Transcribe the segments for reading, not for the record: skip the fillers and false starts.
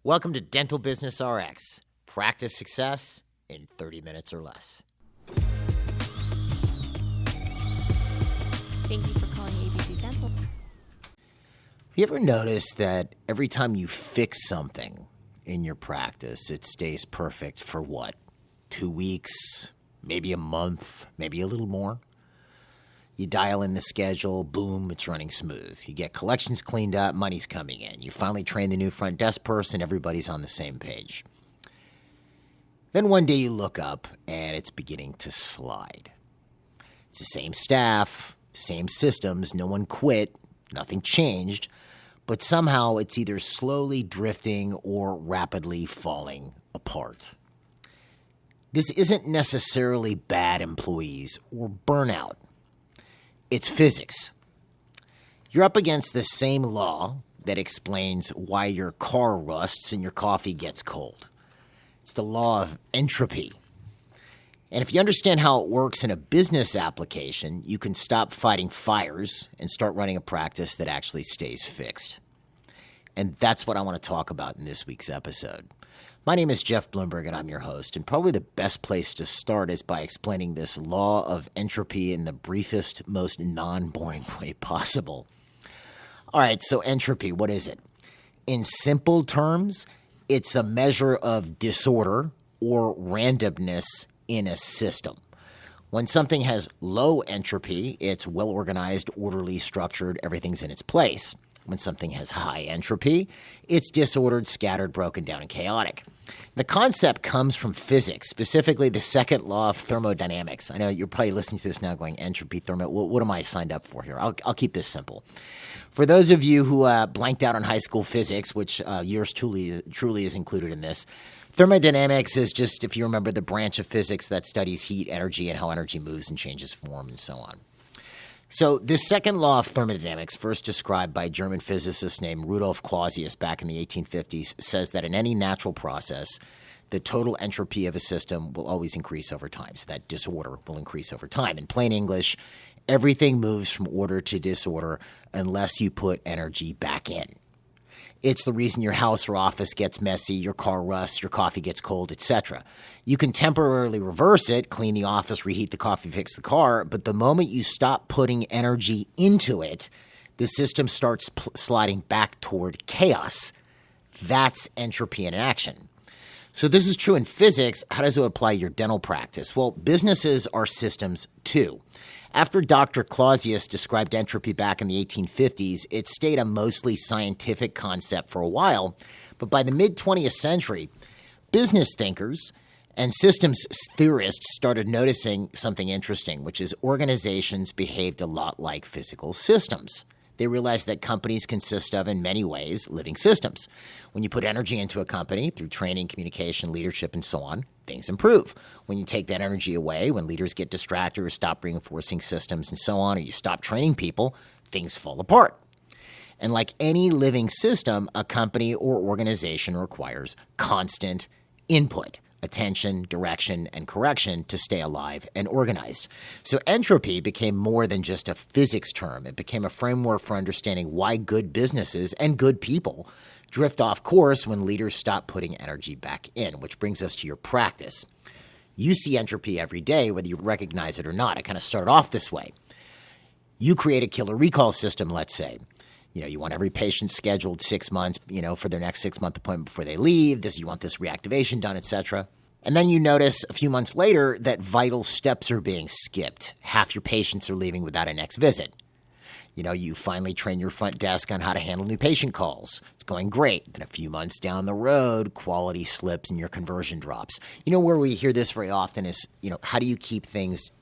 Welcome to Dental Business RX. Practice success in 30 minutes or less. Thank you for calling ABC Dental. Have you ever noticed that every time you fix something in your practice, it stays perfect for what? 2 weeks, maybe a month, maybe a little more? You dial in the schedule, boom, it's running smooth. You get collections cleaned up, money's coming in. You finally train the new front desk person, everybody's on the same page. Then one day you look up and it's beginning to slide. It's the same staff, same systems, no one quit, nothing changed, but somehow it's either slowly drifting or rapidly falling apart. This isn't necessarily bad employees or burnout. It's physics. You're up against the same law that explains why your car rusts and your coffee gets cold. It's the law of entropy. And if you understand how it works in a business application, you can stop fighting fires and start running a practice that actually stays fixed. And that's what I want to talk about in this week's episode. My name is Jeff Bloomberg, and I'm your host. And probably the best place to start is by explaining this law of entropy in the briefest, most non-boring way possible. All right, so entropy, what is it? In simple terms, it's a measure of disorder or randomness in a system. When something has low entropy, it's well-organized, orderly, structured, everything's in its place. When something has high entropy, it's disordered, scattered, broken down, and chaotic. The concept comes from physics, specifically the second law of thermodynamics. I know you're probably listening to this now going, entropy, what am I signed up for here? I'll keep this simple. For those of you who blanked out on high school physics, which yours truly is included in this, thermodynamics is just, if you remember, the branch of physics that studies heat, energy, and how energy moves and changes form and so on. So this second law of thermodynamics, first described by a German physicist named Rudolf Clausius back in the 1850s, says that in any natural process, the total entropy of a system will always increase over time. So that disorder will increase over time. In plain English, everything moves from order to disorder unless you put energy back in. It's the reason your house or office gets messy, your car rusts, your coffee gets cold, etc. You can temporarily reverse it, clean the office, reheat the coffee, fix the car, but the moment you stop putting energy into it, the system starts sliding back toward chaos. That's entropy in action. So this is true in physics. How does it apply to your dental practice? Well, businesses are systems too. After Dr. Clausius described entropy back in the 1850s, it stayed a mostly scientific concept for a while, but by the mid-20th century, business thinkers and systems theorists started noticing something interesting, which is organizations behaved a lot like physical systems. They realized that companies consist of, in many ways, living systems. When you put energy into a company through training, communication, leadership, and so on, things improve. When you take that energy away, when leaders get distracted or stop reinforcing systems and so on, or you stop training people, things fall apart. And like any living system, a company or organization requires constant input, attention, direction, and correction to stay alive and organized. So entropy became more than just a physics term. It became a framework for understanding why good businesses and good people drift off course when leaders stop putting energy back in, which brings us to your practice. You see entropy every day, whether you recognize it or not. It kind of started off this way. You create a killer recall system, let's say. You want every patient scheduled 6 months, for their next 6-month appointment before they leave. You want this reactivation done, etc. And then you notice a few months later that vital steps are being skipped. Half your patients are leaving without a next visit. You finally train your front desk on how to handle new patient calls. It's going great. Then a few months down the road, quality slips and your conversion drops. Where we hear this very often is, how do you keep things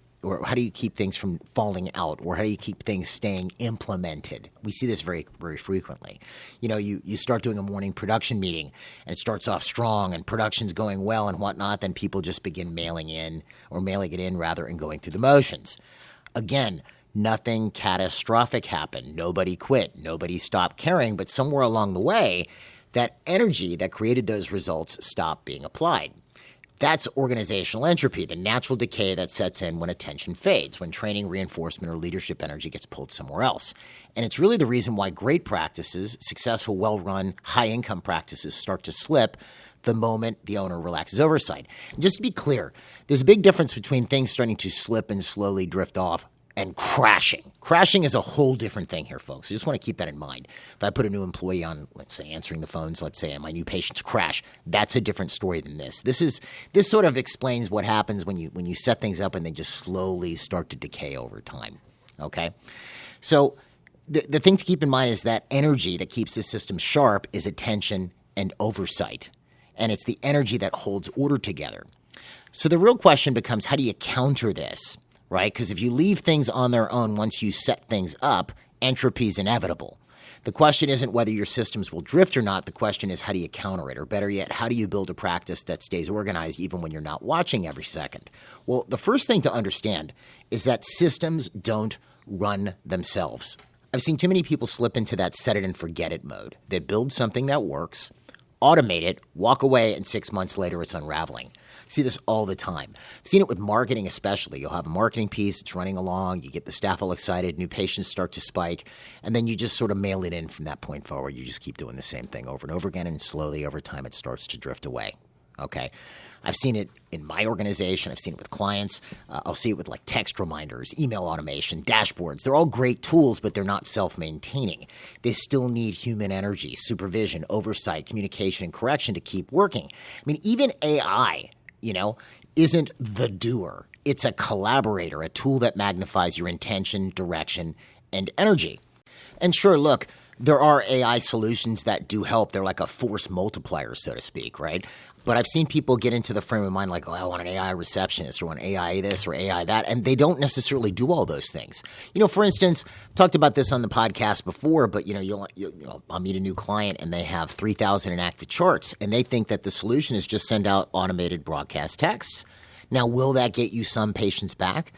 from falling out, or how do you keep things staying implemented? We see this very, very frequently. You start doing a morning production meeting, and it starts off strong, and production's going well and whatnot, then people just begin mailing it in, and going through the motions. Again, nothing catastrophic happened. Nobody quit. Nobody stopped caring, but somewhere along the way, that energy that created those results stopped being applied. That's organizational entropy, the natural decay that sets in when attention fades, when training, reinforcement, or leadership energy gets pulled somewhere else. And it's really the reason why great practices, successful, well-run, high-income practices start to slip the moment the owner relaxes oversight. And just to be clear, there's a big difference between things starting to slip and slowly drift off and crashing. Crashing is a whole different thing here, folks. I just want to keep that in mind. If I put a new employee on, let's say, answering the phones, let's say, and my new patients crash, that's a different story than this. This sort of explains what happens when you set things up and they just slowly start to decay over time. Okay? So the thing to keep in mind is that energy that keeps the system sharp is attention and oversight. And it's the energy that holds order together. So the real question becomes, how do you counter this? Right? Because if you leave things on their own once you set things up, entropy is inevitable. The question isn't whether your systems will drift or not. The question is, how do you counter it? Or better yet, how do you build a practice that stays organized even when you're not watching every second? Well, the first thing to understand is that systems don't run themselves. I've seen too many people slip into that set it and forget it mode. They build something that works, automate it, walk away, and 6 months later it's unraveling. I see this all the time. I've seen it with marketing especially. You'll have a marketing piece, it's running along, you get the staff all excited, new patients start to spike, and then you just sort of mail it in from that point forward. You just keep doing the same thing over and over again, and slowly over time it starts to drift away. Okay? I've seen it in my organization. I've seen it with clients. I'll see it with like text reminders, email automation, dashboards. They're all great tools, but they're not self-maintaining. They still need human energy, supervision, oversight, communication, and correction to keep working. I mean, even AI, isn't the doer. It's a collaborator, a tool that magnifies your intention, direction, and energy. And sure, look, there are AI solutions that do help. They're like a force multiplier, so to speak, right? But I've seen people get into the frame of mind like, I want an AI receptionist or I want AI this or AI that, and they don't necessarily do all those things. For instance, talked about this on the podcast before, but I'll meet a new client and they have 3,000 inactive charts, and they think that the solution is just send out automated broadcast texts. Now, will that get you some patients back?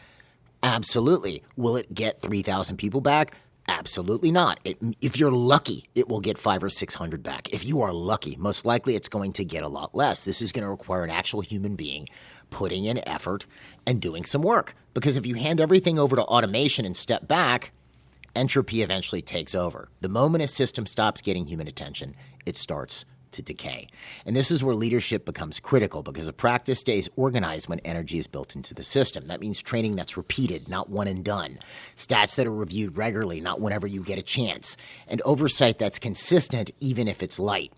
Absolutely. Will it get 3,000 people back? Absolutely not. If you're lucky, it will get 500 or 600 back. If you are lucky, most likely it's going to get a lot less. This is going to require an actual human being putting in effort and doing some work. Because if you hand everything over to automation and step back, entropy eventually takes over. The moment a system stops getting human attention, it starts to decay. And this is where leadership becomes critical, because a practice stays organized when energy is built into the system. That means training that's repeated, not one and done. Stats that are reviewed regularly, not whenever you get a chance. And oversight that's consistent, even if it's light.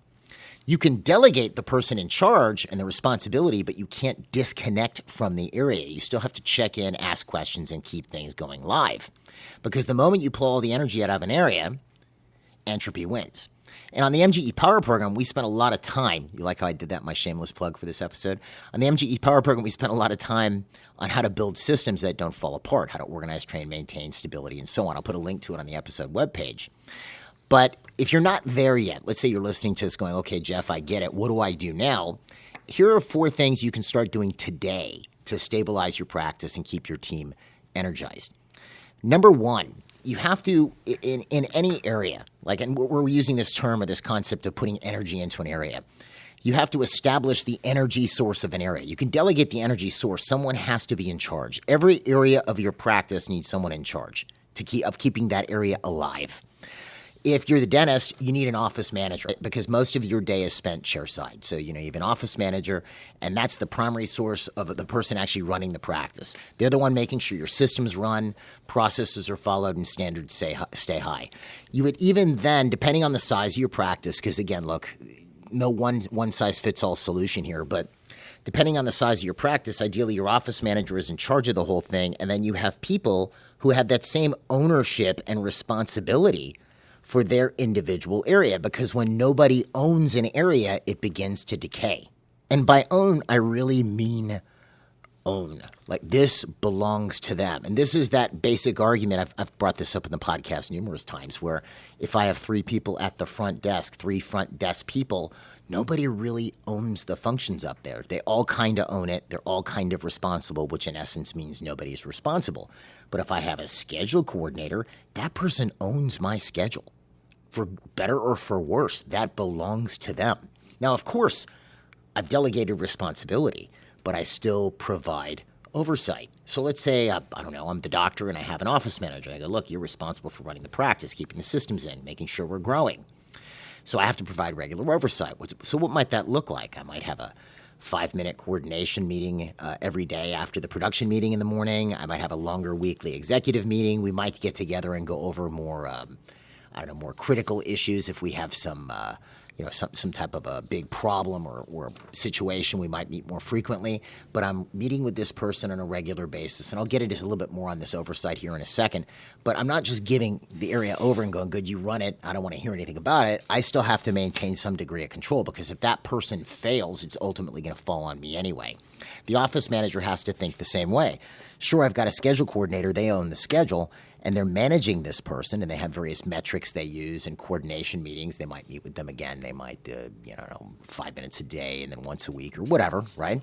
You can delegate the person in charge and the responsibility, but you can't disconnect from the area. You still have to check in, ask questions, and keep things going live. Because the moment you pull all the energy out of an area, entropy wins. And on the MGE Power Program, we spent a lot of time. You like how I did that, my shameless plug for this episode? On the MGE Power Program, we spent a lot of time on how to build systems that don't fall apart, how to organize, train, maintain, stability, and so on. I'll put a link to it on the episode webpage. But if you're not there yet, let's say you're listening to this going, okay, Jeff, I get it. What do I do now? Here are 4 things you can start doing today to stabilize your practice and keep your team energized. Number 1, you have to, in any area, and we're using this term or this concept of putting energy into an area, you have to establish the energy source of an area. You can delegate the energy source. Someone has to be in charge. Every area of your practice needs someone in charge of keeping that area alive. If you're the dentist, you need an office manager, because most of your day is spent chairside. So, you have an office manager, and that's the primary source of the person actually running the practice. They're the one making sure your systems run, processes are followed, and standards stay high. You would even then, depending on the size of your practice, because again, look, no one-size-fits-all solution here, but depending on the size of your practice, ideally your office manager is in charge of the whole thing, and then you have people who have that same ownership and responsibility for their individual area, because when nobody owns an area, it begins to decay. And by own, I really mean own. Like, this belongs to them. And this is that basic argument. I've brought this up in the podcast numerous times, where if I have 3 people at the front desk, 3 front desk people, nobody really owns the functions up there. They all kind of own it. They're all kind of responsible, which in essence means nobody's responsible. But if I have a schedule coordinator, that person owns my schedule. For better or for worse, that belongs to them. Now, of course, I've delegated responsibility, but I still provide oversight. So let's say, I don't know, I'm the doctor and I have an office manager. I go, look, you're responsible for running the practice, keeping the systems in, making sure we're growing. So I have to provide regular oversight. So what might that look like? I might have a 5-minute coordination meeting every day after the production meeting in the morning. I might have a longer weekly executive meeting. We might get together and go over more, more critical issues if we have some type of a big problem or situation. We might meet more frequently, but I'm meeting with this person on a regular basis, and I'll get into a little bit more on this oversight here in a second, but I'm not just giving the area over and going, good, you run it, I don't want to hear anything about it. I still have to maintain some degree of control, because if that person fails, it's ultimately going to fall on me anyway. The office manager has to think the same way. Sure, I've got a schedule coordinator, they own the schedule, and they're managing this person, and they have various metrics they use in coordination meetings. They might meet with them again. They might, 5 minutes a day and then once a week or whatever, right?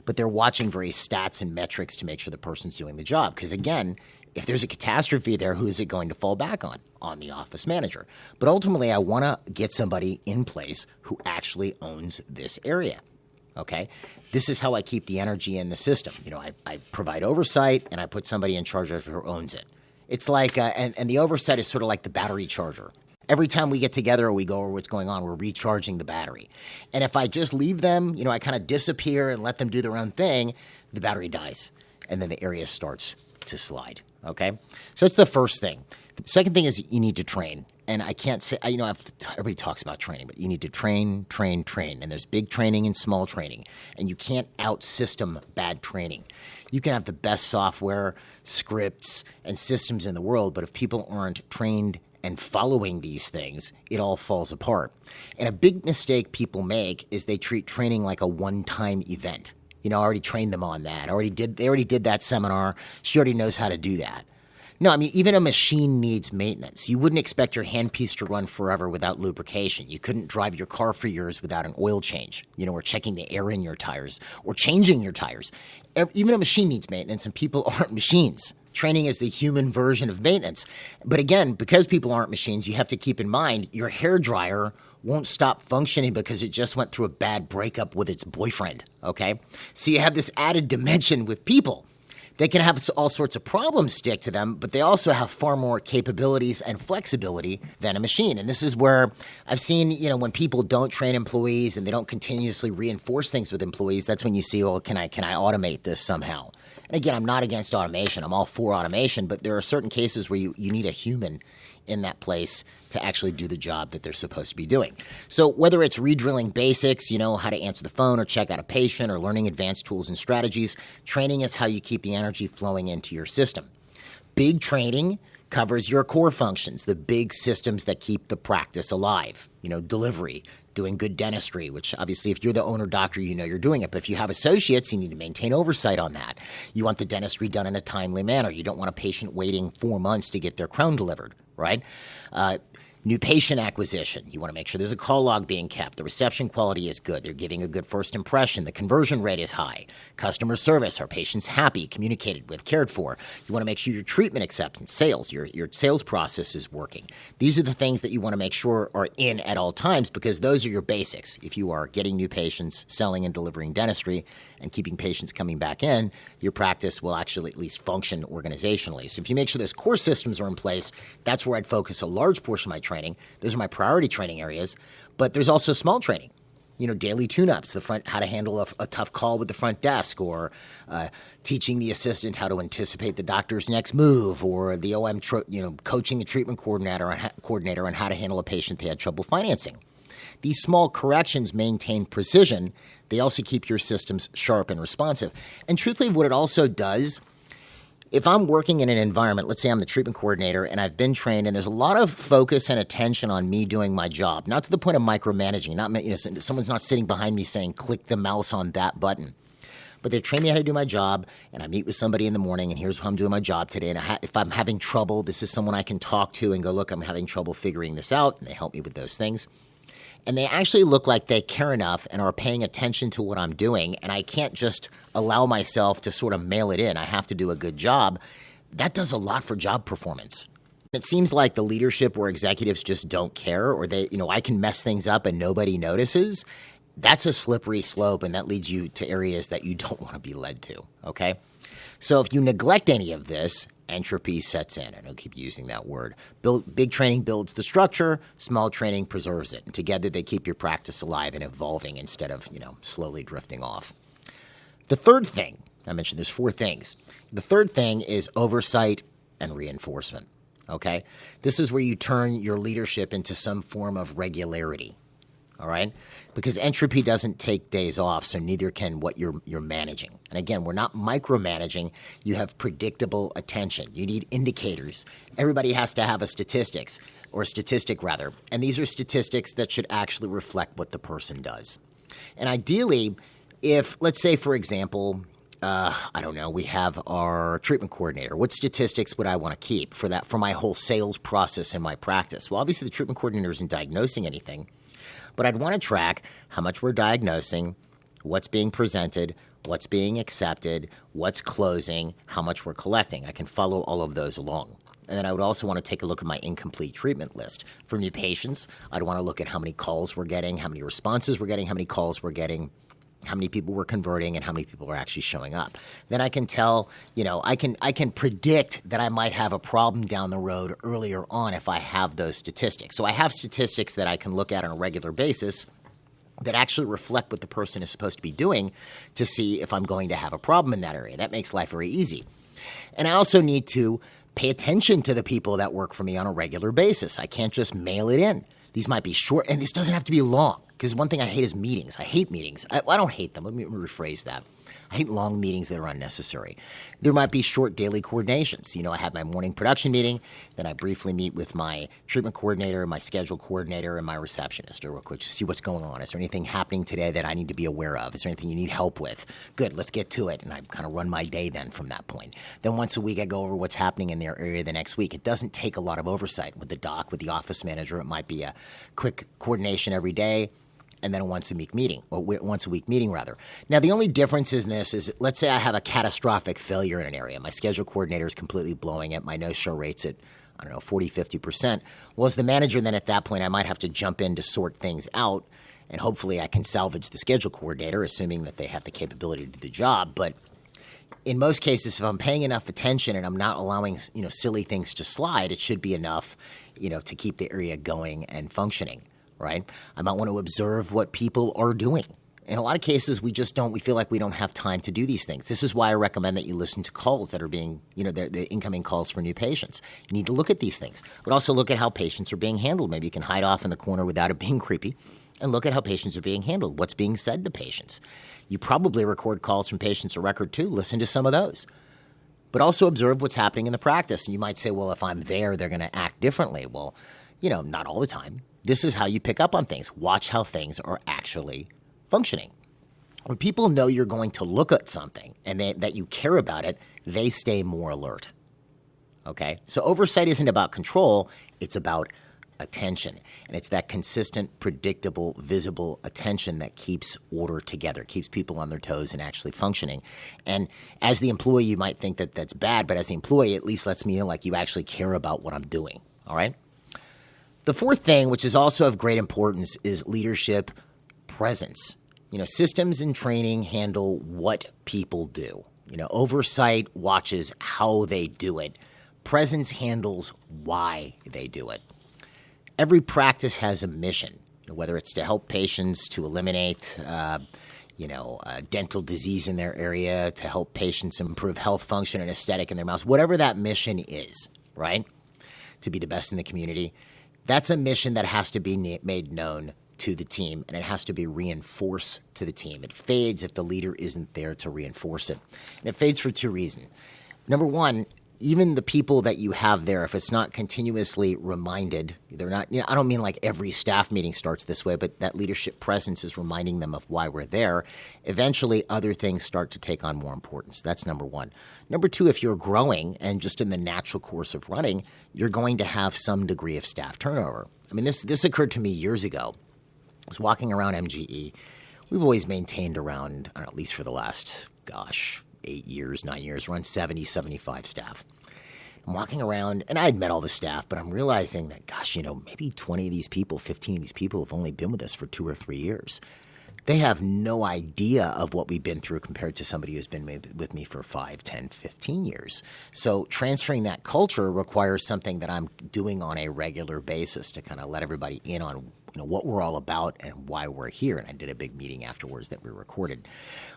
But they're watching various stats and metrics to make sure the person's doing the job. Because again, if there's a catastrophe there, who is it going to fall back on? On the office manager. But ultimately, I want to get somebody in place who actually owns this area. Okay, this is how I keep the energy in the system. I provide oversight, and I put somebody in charge of who owns it. It's like, and the oversight is sort of like the battery charger. Every time we get together or we go over what's going on, we're recharging the battery. And if I just leave them, I kind of disappear and let them do their own thing, the battery dies. And then the area starts to slide, okay? So that's the first thing. The second thing is you need to train. And I can't say, everybody talks about training, but you need to train. And there's big training and small training. And you can't out-system bad training. You can have the best software, scripts, and systems in the world, but if people aren't trained and following these things, it all falls apart. And a big mistake people make is they treat training like a one-time event. I already trained them on that. They already did that seminar. She already knows how to do that. No, even a machine needs maintenance. You wouldn't expect your handpiece to run forever without lubrication. You couldn't drive your car for years without an oil change, or checking the air in your tires, or changing your tires. Even a machine needs maintenance, and people aren't machines. Training is the human version of maintenance. But again, because people aren't machines, you have to keep in mind your hairdryer won't stop functioning because it just went through a bad breakup with its boyfriend, okay? So you have this added dimension with people. They can have all sorts of problems stick to them, but they also have far more capabilities and flexibility than a machine. And this is where I've seen, when people don't train employees and they don't continuously reinforce things with employees, that's when you see, well, can I automate this somehow? And again, I'm not against automation. I'm all for automation, but there are certain cases where you need a human in that place to actually do the job that they're supposed to be doing. So whether it's redrilling basics, how to answer the phone or check out a patient, or learning advanced tools and strategies, training is how you keep the energy flowing into your system. Big training covers your core functions, the big systems that keep the practice alive. Delivery, doing good dentistry, which obviously if you're the owner doctor, you're doing it. But if you have associates, you need to maintain oversight on that. You want the dentistry done in a timely manner. You don't want a patient waiting 4 months to get their crown delivered, right? New patient acquisition. You want to make sure there's a call log being kept. The reception quality is good. They're giving a good first impression. The conversion rate is high. Customer service. Are patients happy, communicated with, cared for? You want to make sure your treatment acceptance, sales, your sales process is working. These are the things that you want to make sure are in at all times, because those are your basics. If you are getting new patients, selling and delivering dentistry, and keeping patients coming back in, your practice will actually at least function organizationally. So if you make sure those core systems are in place, that's where I'd focus a large portion of my training. Those are my priority training areas. But there's also small training. Daily tune-ups, how to handle a tough call with the front desk, or teaching the assistant how to anticipate the doctor's next move, or the OM, coaching the treatment coordinator on how to handle a patient they had trouble financing. These small corrections maintain precision. They also keep your systems sharp and responsive. And truthfully, what it also does, if I'm working in an environment, let's say I'm the treatment coordinator and I've been trained, and there's a lot of focus and attention on me doing my job, not to the point of micromanaging, someone's not sitting behind me saying, click the mouse on that button. But they've trained me how to do my job, and I meet with somebody in the morning, and here's how I'm doing my job today. And if I'm having trouble, this is someone I can talk to and go, look, I'm having trouble figuring this out, and they help me with those things. And they actually look like they care enough and are paying attention to what I'm doing, and I can't just allow myself to sort of mail it in. I have to do a good job. That does a lot for job performance. It seems like the leadership or executives just don't care, or I can mess things up and nobody notices. That's a slippery slope, and that leads you to areas that you don't want to be led to, okay? So if you neglect any of this, entropy sets in, and I'll keep using that word. Big training builds the structure, small training preserves it, and together they keep your practice alive and evolving instead of, slowly drifting off. The third thing, I mentioned there's 4 things. The third thing is oversight and reinforcement, okay? This is where you turn your leadership into some form of regularity. All right? Because entropy doesn't take days off, so neither can what you're managing. And again, we're not micromanaging. You have predictable attention. You need indicators. Everybody has to have a statistic, rather. And these are statistics that should actually reflect what the person does. And ideally, if, let's say, for example, we have our treatment coordinator. What statistics would I want to keep for my whole sales process in my practice? Well, obviously, the treatment coordinator isn't diagnosing anything. But I'd want to track how much we're diagnosing, what's being presented, what's being accepted, what's closing, how much we're collecting. I can follow all of those along. And then I would also want to take a look at my incomplete treatment list. For new patients, I'd want to look at how many calls we're getting, how many responses we're getting, how many calls we're getting, how many people we're converting, and how many people are actually showing up. Then I can tell, I can predict that I might have a problem down the road earlier on if I have those statistics. So I have statistics that I can look at on a regular basis that actually reflect what the person is supposed to be doing to see if I'm going to have a problem in that area. That makes life very easy. And I also need to pay attention to the people that work for me on a regular basis. I can't just mail it in. These might be short, and this doesn't have to be long. Because one thing I hate is meetings. I hate meetings. I don't hate them. Let me rephrase that. I hate long meetings that are unnecessary. There might be short daily coordinations. I have my morning production meeting, then I briefly meet with my treatment coordinator, my schedule coordinator, and my receptionist real quick to see what's going on. Is there anything happening today that I need to be aware of? Is there anything you need help with? Good, let's get to it. And I kind of run my day then from that point. Then once a week, I go over what's happening in their area the next week. It doesn't take a lot of oversight. With the doc, with the office manager, it might be a quick coordination every day, and then a once a week meeting. Now, the only difference in this is, let's say I have a catastrophic failure in an area. My schedule coordinator is completely blowing it. My no-show rate's at, 40, 50%. Well, as the manager, then at that point, I might have to jump in to sort things out, and hopefully I can salvage the schedule coordinator, assuming that they have the capability to do the job. But in most cases, if I'm paying enough attention and I'm not allowing, silly things to slide, it should be enough, to keep the area going and functioning. Right? I might want to observe what people are doing. In a lot of cases, we feel like we don't have time to do these things. This is why I recommend that you listen to calls that are being, the incoming calls for new patients. You need to look at these things, but also look at how patients are being handled. Maybe you can hide off in the corner without it being creepy and look at how patients are being handled, what's being said to patients. You probably record calls from patients a record too. Listen to some of those. But also observe what's happening in the practice. And you might say, well, if I'm there, they're going to act differently. Well, not all the time. This is how you pick up on things. Watch how things are actually functioning. When people know you're going to look at something and that you care about it, they stay more alert. Okay? So oversight isn't about control. It's about attention. And it's that consistent, predictable, visible attention that keeps order together, keeps people on their toes and actually functioning. And as the employee, you might think that that's bad, but as the employee, at least lets me know like you actually care about what I'm doing. All right? The fourth thing, which is also of great importance, is leadership presence. Systems and training handle what people do. Oversight watches how they do it. Presence handles why they do it. Every practice has a mission, whether it's to help patients, to eliminate, dental disease in their area, to help patients improve health function and aesthetic in their mouths, whatever that mission is, right? To be the best in the community. That's a mission that has to be made known to the team, and it has to be reinforced to the team. It fades if the leader isn't there to reinforce it. And it fades for 2 reasons. Number one, even the people that you have there, if it's not continuously reminded, they're not, I don't mean like every staff meeting starts this way, but that leadership presence is reminding them of why we're there. Eventually, other things start to take on more importance. That's number one. Number two, if you're growing and just in the natural course of running, you're going to have some degree of staff turnover. I mean, this occurred to me years ago. I was walking around MGE. We've always maintained around, at least for the last, 8 years, 9 years, around 70, 75 staff. I'm walking around, and I had met all the staff, but I'm realizing that, maybe 20 of these people, 15 of these people have only been with us for 2 or 3 years. They have no idea of what we've been through compared to somebody who's been with me for 5, 10, 15 years. So transferring that culture requires something that I'm doing on a regular basis to kind of let everybody in on what we're all about and why we're here. And I did a big meeting afterwards that we recorded.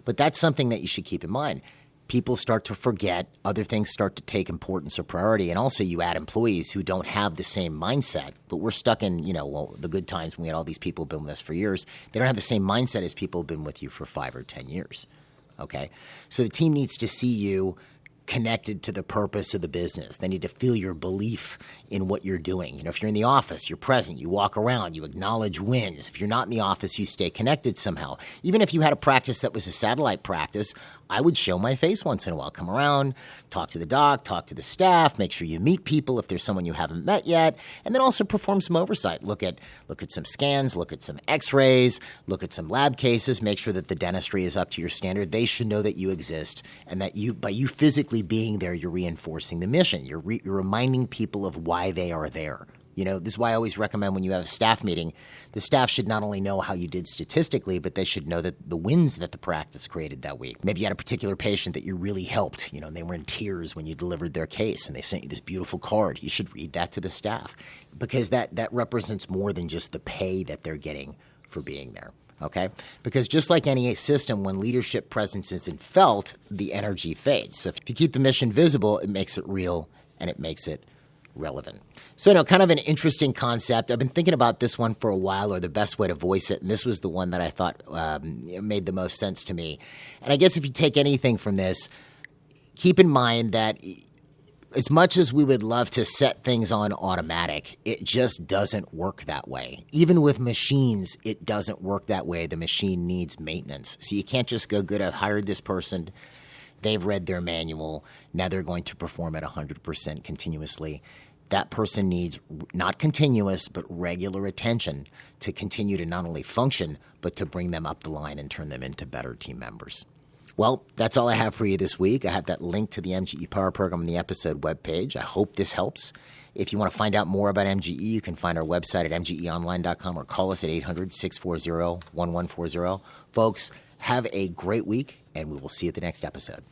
But that's something that you should keep in mind. People start to forget, other things start to take importance or priority, and also you add employees who don't have the same mindset, but we're stuck in, the good times when we had all these people been with us for years. They don't have the same mindset as people who've been with you for 5 or 10 years, okay? So the team needs to see you connected to the purpose of the business. They need to feel your belief in what you're doing. If you're in the office, you're present, you walk around, you acknowledge wins. If you're not in the office, you stay connected somehow. Even if you had a practice that was a satellite practice, I would show my face once in a while, come around, talk to the doc, talk to the staff, make sure you meet people if there's someone you haven't met yet, and then also perform some oversight. Look at some scans, look at some x-rays, look at some lab cases, make sure that the dentistry is up to your standard. They should know that you exist and that by you physically being there, you're reinforcing the mission. You're reminding people of why they are there. This is why I always recommend when you have a staff meeting, the staff should not only know how you did statistically, but they should know that the wins that the practice created that week. Maybe you had a particular patient that you really helped, and they were in tears when you delivered their case and they sent you this beautiful card. You should read that to the staff because that represents more than just the pay that they're getting for being there. Okay? Because just like any system, when leadership presence isn't felt, the energy fades. So if you keep the mission visible, it makes it real and it makes it relevant. So, kind of an interesting concept. I've been thinking about this one for a while, or the best way to voice it, and this was the one that I thought made the most sense to me. And I guess if you take anything from this, keep in mind that as much as we would love to set things on automatic, it just doesn't work that way. Even with machines, it doesn't work that way. The machine needs maintenance. So you can't just go, good, I've hired this person, they've read their manual, now they're going to perform at 100% continuously. That person needs not continuous, but regular attention to continue to not only function, but to bring them up the line and turn them into better team members. Well, that's all I have for you this week. I have that link to the MGE Power Program on the episode webpage. I hope this helps. If you want to find out more about MGE, you can find our website at mgeonline.com or call us at 800-640-1140. Folks, have a great week, and we will see you at the next episode.